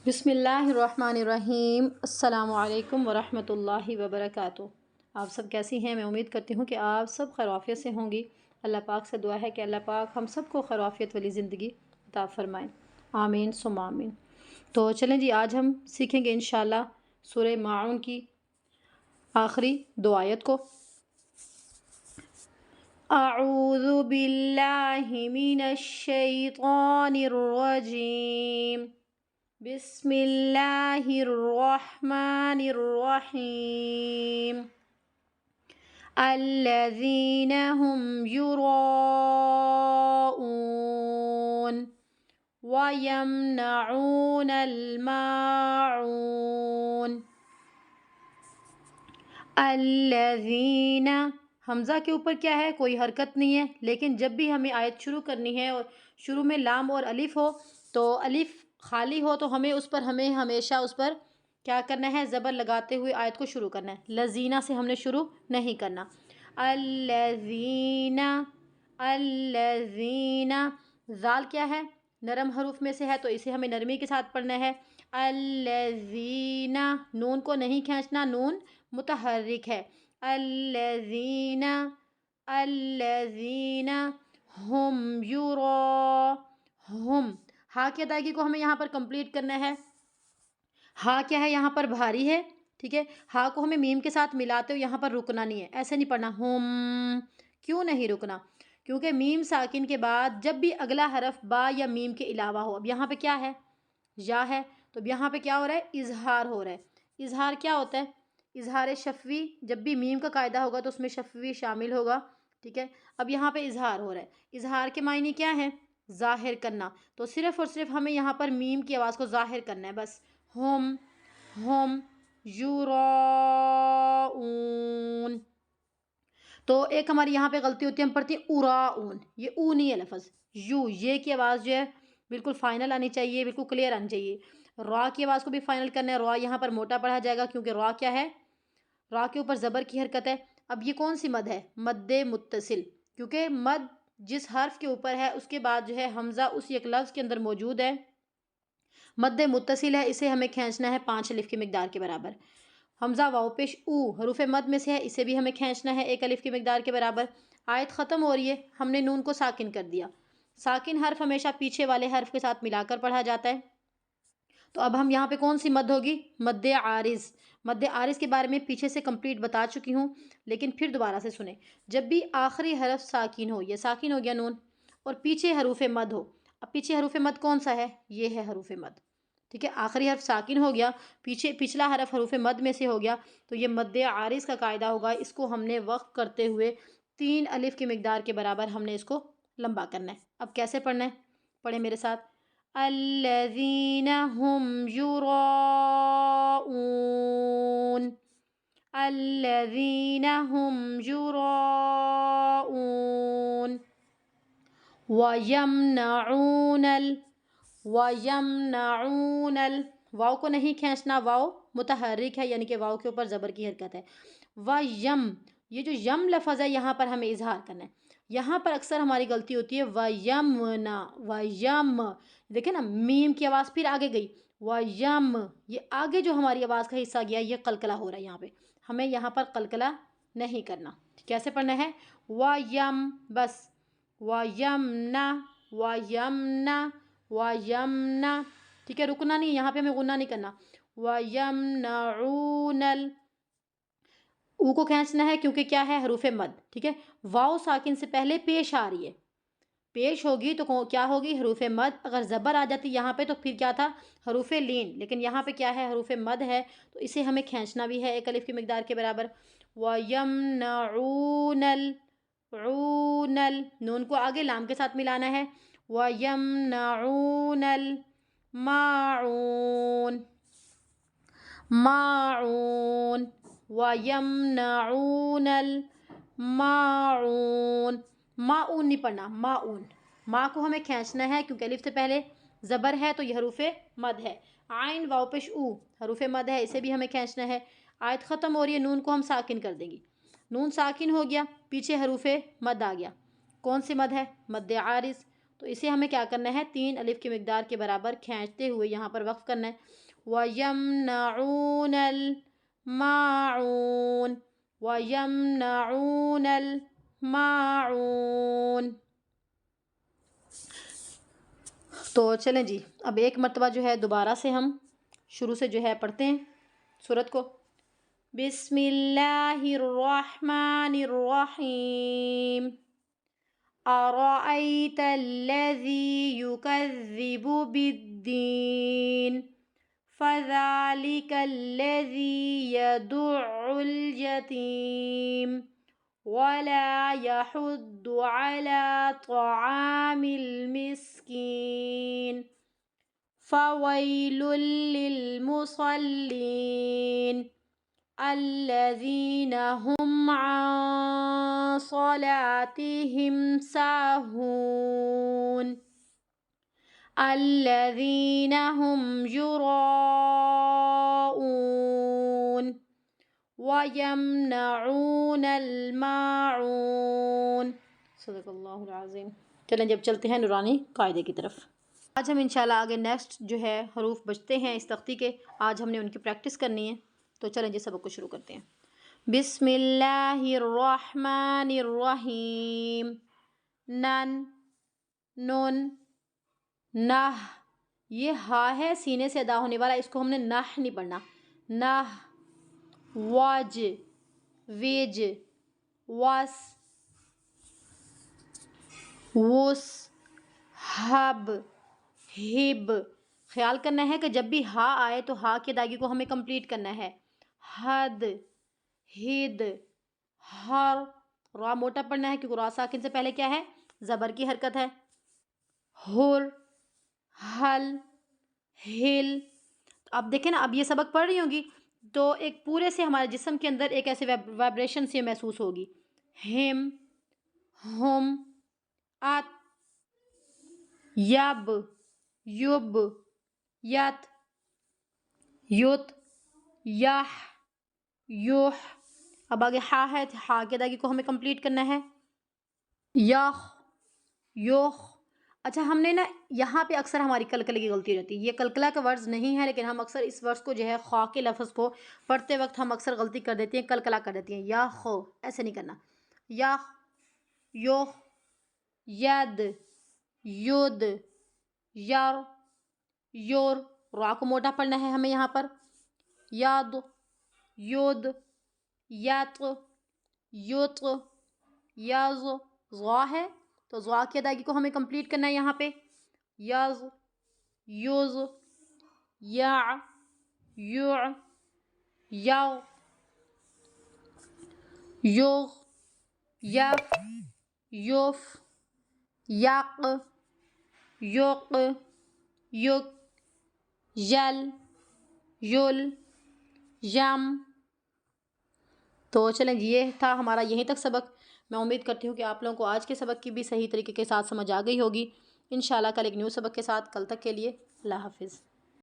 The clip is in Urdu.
بسم اللہ الرحمن الرحیم۔ السلام علیکم ورحمۃ اللہ وبرکاتہ۔ آپ سب کیسی ہیں؟ میں امید کرتی ہوں کہ آپ سب خیر و عافیت سے ہوں گی۔ اللہ پاک سے دعا ہے کہ اللہ پاک ہم سب کو خیر و عافیت والی زندگی عطا فرمائیں، آمین ثم آمین۔ تو چلیں جی، آج ہم سیکھیں گے انشاءاللہ سورہ ماعون کی آخری دو آیت کو۔ اعوذ باللہ من الشیطان الرجیم، بسم اللہ الرحمن الرحیم۔ الذین هم یراؤون ویمنعون الماعون۔ الذین، حمزہ کے اوپر کیا ہے؟ کوئی حرکت نہیں ہے، لیکن جب بھی ہمیں آیت شروع کرنی ہے اور شروع میں لام اور الف ہو تو الف خالی ہو تو ہمیں ہمیشہ اس پر کیا کرنا ہے؟ زبر لگاتے ہوئے آیت کو شروع کرنا ہے۔ لذینہ سے ہم نے شروع نہیں کرنا۔ الذین، الذین، ذال کیا ہے؟ نرم حروف میں سے ہے تو اسے ہمیں نرمی کے ساتھ پڑھنا ہے۔ الذین، نون کو نہیں کھینچنا، نون متحرک ہے۔ الذین، الذین ہم ہم، ہا کی ادائیگی کو ہمیں یہاں پر کمپلیٹ کرنا ہے۔ ہا کیا ہے؟ یہاں پر بھاری ہے، ٹھیک ہے۔ ہا کو ہمیں میم کے ساتھ ملاتے ہوئے یہاں پر رکنا نہیں ہے، ایسے نہیں پڑھنا ہم۔ کیوں نہیں رکنا؟ کیونکہ میم ساکن کے بعد جب بھی اگلا حرف با یا میم کے علاوہ ہو، اب یہاں پہ کیا ہے؟ یا ہے، تو اب یہاں پہ کیا ہو رہا ہے؟ اظہار ہو رہا ہے۔ اظہار کیا ہوتا ہے؟ اظہار شفوی، جب بھی میم کا قاعدہ ہوگا تو اس میں شفوی شامل ہوگا، ٹھیک ہے۔ اب یہاں پہ اظہار ہو رہا ہے، اظہار کے معنی کیا ہے؟ ظاہر کرنا، تو صرف اور صرف ہمیں یہاں پر میم کی آواز کو ظاہر کرنا ہے بس۔ ہم یراؤون۔ تو ایک ہماری یہاں پہ غلطی ہوتی ہے، ہم پڑھتے ہیں اراؤن، یہ او نہیں ہے لفظ، یو، یہ کی آواز جو ہے بالکل فائنل آنی چاہیے، بالکل کلیئر آنی چاہیے۔ را کی آواز کو بھی فائنل کرنا ہے، را یہاں پر موٹا پڑھا جائے گا کیونکہ را کیا ہے؟ را کے اوپر زبر کی حرکت ہے۔ اب یہ کون سی مد ہے؟ مد متصل، کیونکہ مد جس حرف کے اوپر ہے اس کے بعد جو ہے حمزہ اس ایک لفظ کے اندر موجود ہے، مد متصل ہے، اسے ہمیں کھینچنا ہے 5 الف کی مقدار کے برابر۔ حمزہ واو پیش او حروف مد میں سے ہے، اسے بھی ہمیں کھینچنا ہے 1 الف کی مقدار کے برابر۔ آیت ختم ہو رہی ہے، ہم نے نون کو ساکن کر دیا۔ ساکن حرف ہمیشہ پیچھے والے حرف کے ساتھ ملا کر پڑھا جاتا ہے، تو اب ہم یہاں پہ کون سی مد ہوگی؟ مد عارض۔ مد عارض کے بارے میں پیچھے سے کمپلیٹ بتا چکی ہوں، لیکن پھر دوبارہ سے سنیں۔ جب بھی آخری حرف ساکن ہو، یہ ساکن ہو گیا نون، اور پیچھے حروف مد ہو، اب پیچھے حروف مد کون سا ہے؟ یہ ہے حروف مد، ٹھیک ہے۔ آخری حرف ساکن ہو گیا، پچھلا حرف حروف مد میں سے ہو گیا، تو یہ مد عارض کا قاعدہ ہوگا، اس کو ہم نے وقف کرتے ہوئے 3 الف کی مقدار کے برابر ہم نے اس کو لمبا کرنا ہے۔ اب کیسے پڑھنا ہے؟ پڑھیں میرے ساتھ۔ الذین هم یراؤون، الذین هم یراؤون ویمنعون ویمنعون واو کو نہیں کھینچنا، واو متحرک ہے، یعنی کہ واو کے اوپر زبر کی حرکت ہے۔ ویم، یہ جو یم لفظ ہے یہاں پر ہمیں اظہار کرنا ہے۔ یہاں پر اکثر ہماری غلطی ہوتی ہے، ویمنا، ویم، دیکھیں نا میم کی آواز پھر آگے گئی، ویم، یہ آگے جو ہماری آواز کا حصہ گیا یہ قلقلہ ہو رہا ہے، یہاں پہ ہمیں یہاں پر قلقلہ نہیں کرنا۔ کیسے پڑھنا ہے؟ ویم، بس، ویمنا، ویمنا، ویمنا، ٹھیک ہے، رکنا نہیں، یہاں پہ ہمیں غنہ نہیں کرنا۔ ویمنعون، او کو کھینچنا ہے کیونکہ کیا ہے؟ حروف مد، ٹھیک ہے۔ واو ساکن سے پہلے پیش آ رہی ہے، پیش ہوگی تو کیا ہوگی؟ حروف مد۔ اگر زبر آ جاتی یہاں پہ تو پھر کیا تھا؟ حروف لین، لیکن یہاں پہ کیا ہے؟ حروف مد ہے، تو اسے ہمیں کھینچنا بھی ہے 1 الف کی مقدار کے برابر۔ وَيَمْنَعُونَ عُونَ، نون کو آگے لام کے ساتھ ملانا ہے۔ وَيَمْنَعُونَ الْمَاعُونَ، ماعون، وَيَمْنَعُونَ الْمَاعُونَ، ماعون نہیں پڑھنا، ماعون، ماں کو ہمیں کھینچنا ہے کیونکہ الف سے پہلے زبر ہے تو یہ حروف مد ہے۔ عین واو پیش او حروف مد ہے، اسے بھی ہمیں کھینچنا ہے۔ آیت ختم ہو رہی ہے، نون کو ہم ساکن کر دیں گے، نون ساکن ہو گیا، پیچھے حروف مد آ گیا، کون سی مد ہے؟ مد عارض۔ تو اسے ہمیں کیا کرنا ہے 3 الف کی مقدار کے برابر کھینچتے ہوئے یہاں پر وقف کرنا ہے وَيَمْنَعُونَ الْمَاعُونَ وَيَمْنَعُونَ الْمَاعُونَ۔ تو چلیں جی اب ایک مرتبہ جو ہے دوبارہ سے ہم شروع سے جو ہے پڑھتے ہیں سورت کو۔ بسم اللہ الرحمن الرحیم أَرَأَيْتَ الَّذِي يُكَذِّبُ بِالدِّينِ فَذَلِكَ الَّذِي يَدُعُّ الْيَتِيمَ وَلَا يَحُضُّ عَلَى طَعَامِ الْمِسْكِينِ فَوَيْلٌ لِّلْمُصَلِّينَ الَّذِينَ هُمْ عَن صَلَاتِهِمْ سَاهُونَ الَّذِينَ هُمْ يُرَاءُونَ وَيَمْنَعُونَ الْمَاعُونَ۔ صدق اللہ العظیم۔ چلیں جب چلتے ہیں نورانی قاعدے کی طرف۔ آج ہم انشاءاللہ آگے نیکسٹ جو ہے حروف بچتے ہیں اس تختی کے، آج ہم نے ان کی پریکٹس کرنی ہے، تو چلیں جی سبق کو شروع کرتے ہیں۔ بسم اللہ الرحمن الرحیم نن نون نہ، یہ ہا ہے سینے سے ادا ہونے والا، اس کو ہم نے نہ نہیں پڑھنا، نہ واج ویج واس وس ہب ہب۔ خیال کرنا ہے کہ جب بھی ہا آئے تو ہا کی ادائیگی کو ہمیں کمپلیٹ کرنا ہے، حد ہد ہر۔ را موٹا پڑھنا ہے کیونکہ را ساکن سے پہلے کیا ہے زبر کی حرکت ہے، ہر حل ہل۔ اب دیکھیں نا، اب یہ سبق پڑھ رہی ہوں گی تو ایک پورے سے ہمارے جسم کے اندر ایک ایسے وائبریشن سے محسوس ہوگی، ہم ہم ات یب یب یت یت یح یوح۔ اب آگے ہا ہے، ہا کی ادائیگی کو ہمیں کمپلیٹ کرنا ہے، یخ یوخ۔ اچھا ہم نے نا یہاں پہ اکثر ہماری کلکلے کی غلطی ہو جاتی ہے، یہ کلکلا کا ورڈز نہیں ہے لیکن ہم اکثر اس ورڈز کو جو ہے خواہ کے لفظ کو پڑھتے وقت ہم اکثر غلطی کر دیتے ہیں، کلکلا کر دیتے ہیں، یا خو ایسے نہیں کرنا، یا یوخ ید ید یر یور۔ را کو موٹا پڑھنا ہے ہمیں یہاں پر، یاد یود یت یوت یاز۔ ضا ہے تو ضا کی ادائیگی کو ہمیں کمپلیٹ کرنا ہے یہاں پہ، یاز یوز یا یوع یو یوغ یف یوف یق یوق یق یل یل یم۔ تو چلیں جی یہ تھا ہمارا یہیں تک سبق۔ میں امید کرتی ہوں کہ آپ لوگوں کو آج کے سبق کی بھی صحیح طریقے کے ساتھ سمجھ آ گئی ہوگی۔ انشاءاللہ کل ایک نیو سبق کے ساتھ، کل تک کے لیے اللہ حافظ۔